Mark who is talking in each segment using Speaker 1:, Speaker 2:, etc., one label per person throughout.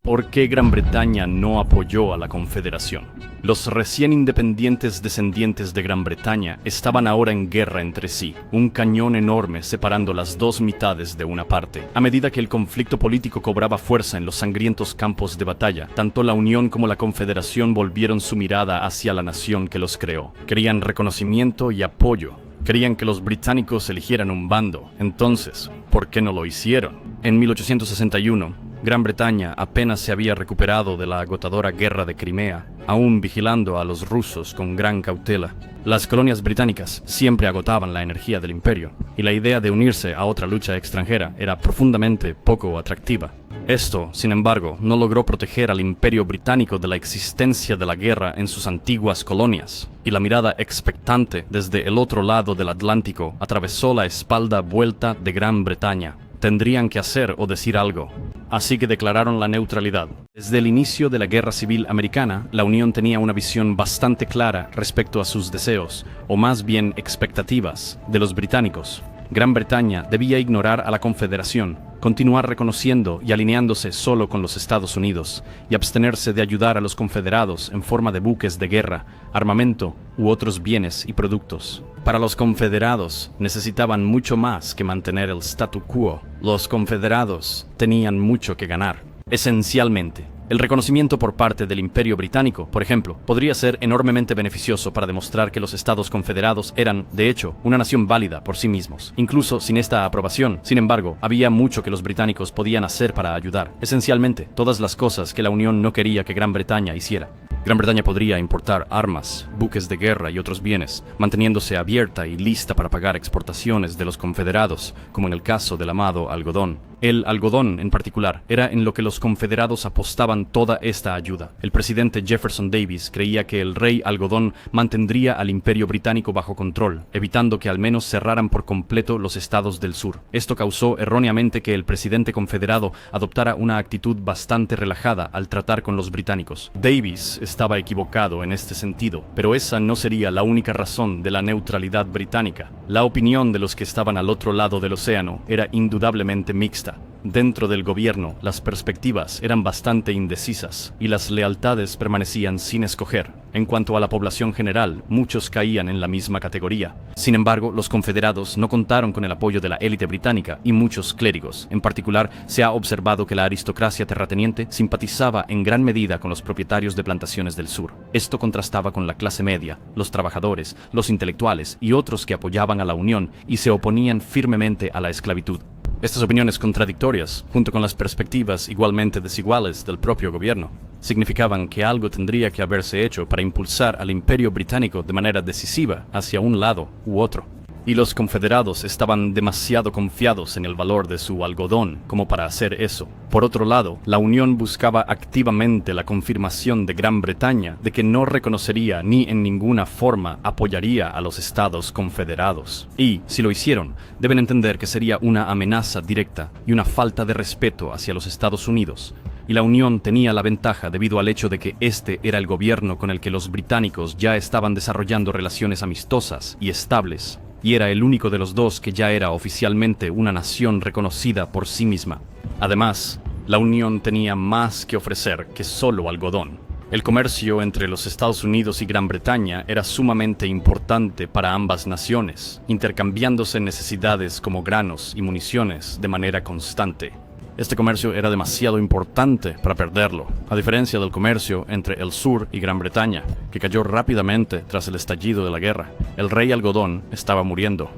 Speaker 1: ¿Por qué Gran Bretaña no apoyó a la Confederación? Los recién independientes descendientes de Gran Bretaña estaban ahora en guerra entre sí, un cañón enorme separando las dos mitades de una parte. A medida que el conflicto político cobraba fuerza en los sangrientos campos de batalla, tanto la Unión como la Confederación volvieron su mirada hacia la nación que los creó. Querían reconocimiento y apoyo. Querían que los británicos eligieran un bando. Entonces, ¿por qué no lo hicieron? En 1861, Gran Bretaña apenas se había recuperado de la agotadora guerra de Crimea, aún vigilando a los rusos con gran cautela. Las colonias británicas siempre agotaban la energía del imperio, y la idea de unirse a otra lucha extranjera era profundamente poco atractiva. Esto, sin embargo, no logró proteger al imperio británico de la existencia de la guerra en sus antiguas colonias, y la mirada expectante desde el otro lado del Atlántico atravesó la espalda vuelta de Gran Bretaña. Tendrían que hacer o decir algo. Así que declararon la neutralidad. Desde el inicio de la Guerra Civil Americana, la Unión tenía una visión bastante clara respecto a sus deseos, o más bien expectativas, de los británicos. Gran Bretaña debía ignorar a la Confederación, continuar reconociendo y alineándose solo con los Estados Unidos, y abstenerse de ayudar a los confederados en forma de buques de guerra, armamento u otros bienes y productos. Para los confederados necesitaban mucho más que mantener el statu quo. Los confederados tenían mucho que ganar. Esencialmente, el reconocimiento por parte del Imperio Británico, por ejemplo, podría ser enormemente beneficioso para demostrar que los Estados Confederados eran, de hecho, una nación válida por sí mismos. Incluso sin esta aprobación, sin embargo, había mucho que los británicos podían hacer para ayudar. Esencialmente, todas las cosas que la Unión no quería que Gran Bretaña hiciera. Gran Bretaña podría importar armas, buques de guerra y otros bienes, manteniéndose abierta y lista para pagar exportaciones de los confederados, como en el caso del amado algodón. El algodón, en particular, era en lo que los confederados apostaban toda esta ayuda. El presidente Jefferson Davis creía que el rey algodón mantendría al imperio británico bajo control, evitando que al menos cerraran por completo los estados del sur. Esto causó erróneamente que el presidente confederado adoptara una actitud bastante relajada al tratar con los británicos. Davis estaba equivocado en este sentido, pero esa no sería la única razón de la neutralidad británica. La opinión de los que estaban al otro lado del océano era indudablemente mixta. Dentro del gobierno, las perspectivas eran bastante indecisas y las lealtades permanecían sin escoger. En cuanto a la población general, muchos caían en la misma categoría. Sin embargo, los confederados no contaron con el apoyo de la élite británica y muchos clérigos. En particular, se ha observado que la aristocracia terrateniente simpatizaba en gran medida con los propietarios de plantaciones del sur. Esto contrastaba con la clase media, los trabajadores, los intelectuales y otros que apoyaban a la Unión y se oponían firmemente a la esclavitud. Estas opiniones contradictorias, junto con las perspectivas igualmente desiguales del propio gobierno, significaban que algo tendría que haberse hecho para impulsar al imperio británico de manera decisiva hacia un lado u otro. Y los confederados estaban demasiado confiados en el valor de su algodón como para hacer eso. Por otro lado, la Unión buscaba activamente la confirmación de Gran Bretaña de que no reconocería ni en ninguna forma apoyaría a los Estados Confederados. Y, si lo hicieron, deben entender que sería una amenaza directa y una falta de respeto hacia los Estados Unidos. Y la Unión tenía la ventaja debido al hecho de que este era el gobierno con el que los británicos ya estaban desarrollando relaciones amistosas y estables. Y era el único de los dos que ya era oficialmente una nación reconocida por sí misma. Además, la Unión tenía más que ofrecer que solo algodón. El comercio entre los Estados Unidos y Gran Bretaña era sumamente importante para ambas naciones, intercambiándose necesidades como granos y municiones de manera constante. Este comercio era demasiado importante para perderlo, a diferencia del comercio entre el sur y Gran Bretaña, que cayó rápidamente tras el estallido de la guerra. El rey algodón estaba muriendo.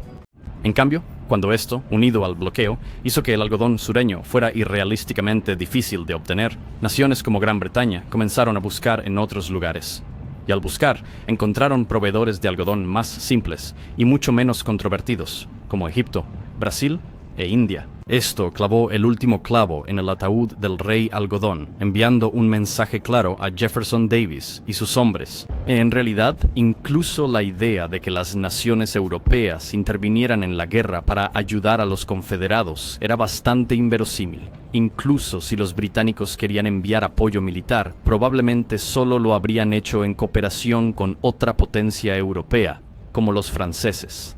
Speaker 1: En cambio, cuando esto, unido al bloqueo, hizo que el algodón sureño fuera irrealísticamente difícil de obtener, naciones como Gran Bretaña comenzaron a buscar en otros lugares. Y al buscar, encontraron proveedores de algodón más simples y mucho menos controvertidos, como Egipto, Brasil e India. Esto clavó el último clavo en el ataúd del rey algodón, enviando un mensaje claro a Jefferson Davis y sus hombres. En realidad, incluso la idea de que las naciones europeas intervinieran en la guerra para ayudar a los confederados era bastante inverosímil. Incluso si los británicos querían enviar apoyo militar, probablemente solo lo habrían hecho en cooperación con otra potencia europea, como los franceses.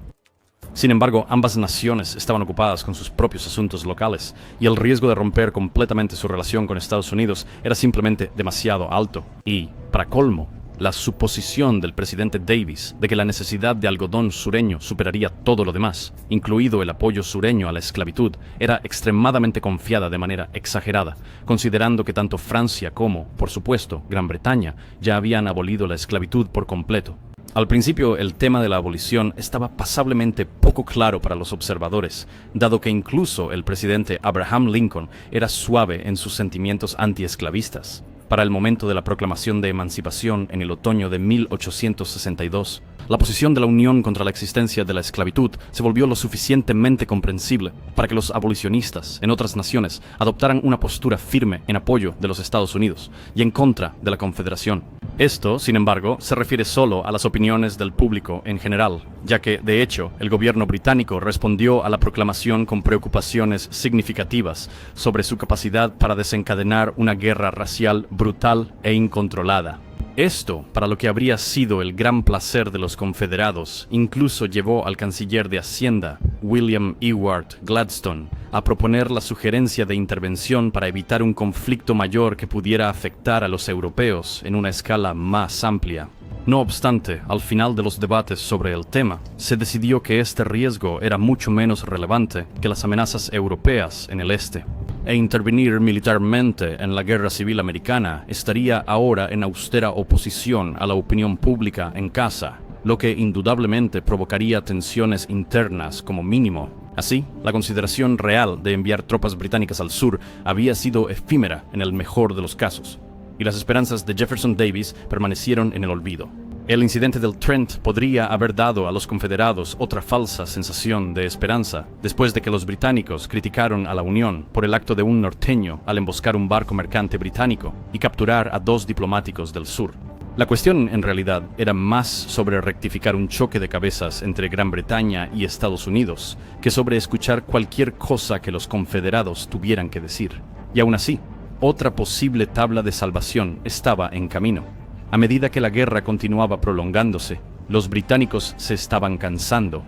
Speaker 1: Sin embargo, ambas naciones estaban ocupadas con sus propios asuntos locales, y el riesgo de romper completamente su relación con Estados Unidos era simplemente demasiado alto. Y, para colmo, la suposición del presidente Davis de que la necesidad de algodón sureño superaría todo lo demás, incluido el apoyo sureño a la esclavitud, era extremadamente confiada de manera exagerada, considerando que tanto Francia como, por supuesto, Gran Bretaña ya habían abolido la esclavitud por completo. Al principio, el tema de la abolición estaba pasablemente poco claro para los observadores, dado que incluso el presidente Abraham Lincoln era suave en sus sentimientos antiesclavistas. Para el momento de la proclamación de emancipación en el otoño de 1862, la posición de la Unión contra la existencia de la esclavitud se volvió lo suficientemente comprensible para que los abolicionistas en otras naciones adoptaran una postura firme en apoyo de los Estados Unidos y en contra de la Confederación. Esto, sin embargo, se refiere solo a las opiniones del público en general, ya que, de hecho, el gobierno británico respondió a la proclamación con preocupaciones significativas sobre su capacidad para desencadenar una guerra racial brutal e incontrolada. Esto, para lo que habría sido el gran placer de los confederados, incluso llevó al canciller de Hacienda, William Ewart Gladstone, a proponer la sugerencia de intervención para evitar un conflicto mayor que pudiera afectar a los europeos en una escala más amplia. No obstante, al final de los debates sobre el tema, se decidió que este riesgo era mucho menos relevante que las amenazas europeas en el este, e intervenir militarmente en la Guerra Civil Americana estaría ahora en austera oposición a la opinión pública en casa, lo que indudablemente provocaría tensiones internas como mínimo. Así, la consideración real de enviar tropas británicas al sur había sido efímera en el mejor de los casos, y las esperanzas de Jefferson Davis permanecieron en el olvido. El incidente del Trent podría haber dado a los confederados otra falsa sensación de esperanza, después de que los británicos criticaron a la Unión por el acto de un norteño al emboscar un barco mercante británico y capturar a 2 diplomáticos del sur. La cuestión, en realidad, era más sobre rectificar un choque de cabezas entre Gran Bretaña y Estados Unidos, que sobre escuchar cualquier cosa que los confederados tuvieran que decir. Y aún así, otra posible tabla de salvación estaba en camino. A medida que la guerra continuaba prolongándose, los británicos se estaban cansando.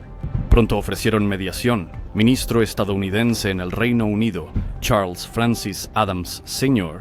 Speaker 1: Pronto ofrecieron mediación. Ministro estadounidense en el Reino Unido, Charles Francis Adams Sr.,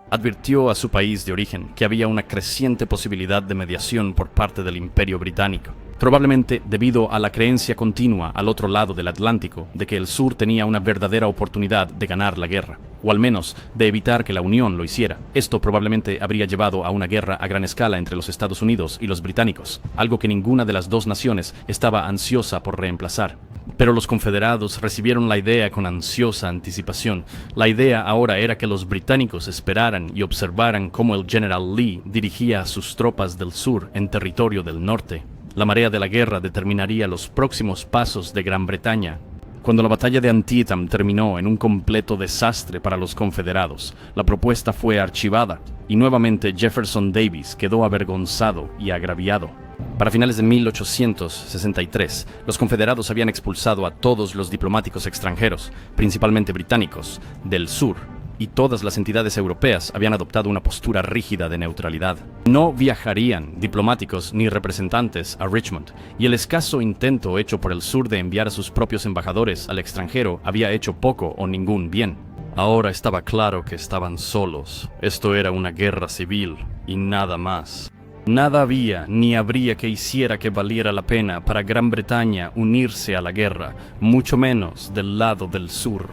Speaker 1: advirtió a su país de origen que había una creciente posibilidad de mediación por parte del Imperio Británico, probablemente debido a la creencia continua al otro lado del Atlántico de que el sur tenía una verdadera oportunidad de ganar la guerra, o al menos de evitar que la Unión lo hiciera. Esto probablemente habría llevado a una guerra a gran escala entre los Estados Unidos y los británicos, algo que ninguna de las dos naciones estaba ansiosa por reemplazar. Pero los confederados recibieron la idea con ansiosa anticipación. La idea ahora era que los británicos esperaran y observaran cómo el General Lee dirigía a sus tropas del sur en territorio del norte. La marea de la guerra determinaría los próximos pasos de Gran Bretaña. Cuando la batalla de Antietam terminó en un completo desastre para los confederados, la propuesta fue archivada y nuevamente Jefferson Davis quedó avergonzado y agraviado. Para finales de 1863, los confederados habían expulsado a todos los diplomáticos extranjeros, principalmente británicos, del sur, y todas las entidades europeas habían adoptado una postura rígida de neutralidad. No viajarían diplomáticos ni representantes a Richmond, y el escaso intento hecho por el sur de enviar a sus propios embajadores al extranjero había hecho poco o ningún bien. Ahora estaba claro que estaban solos. Esto era una guerra civil, y nada más. Nada había ni habría que hiciera que valiera la pena para Gran Bretaña unirse a la guerra, mucho menos del lado del sur.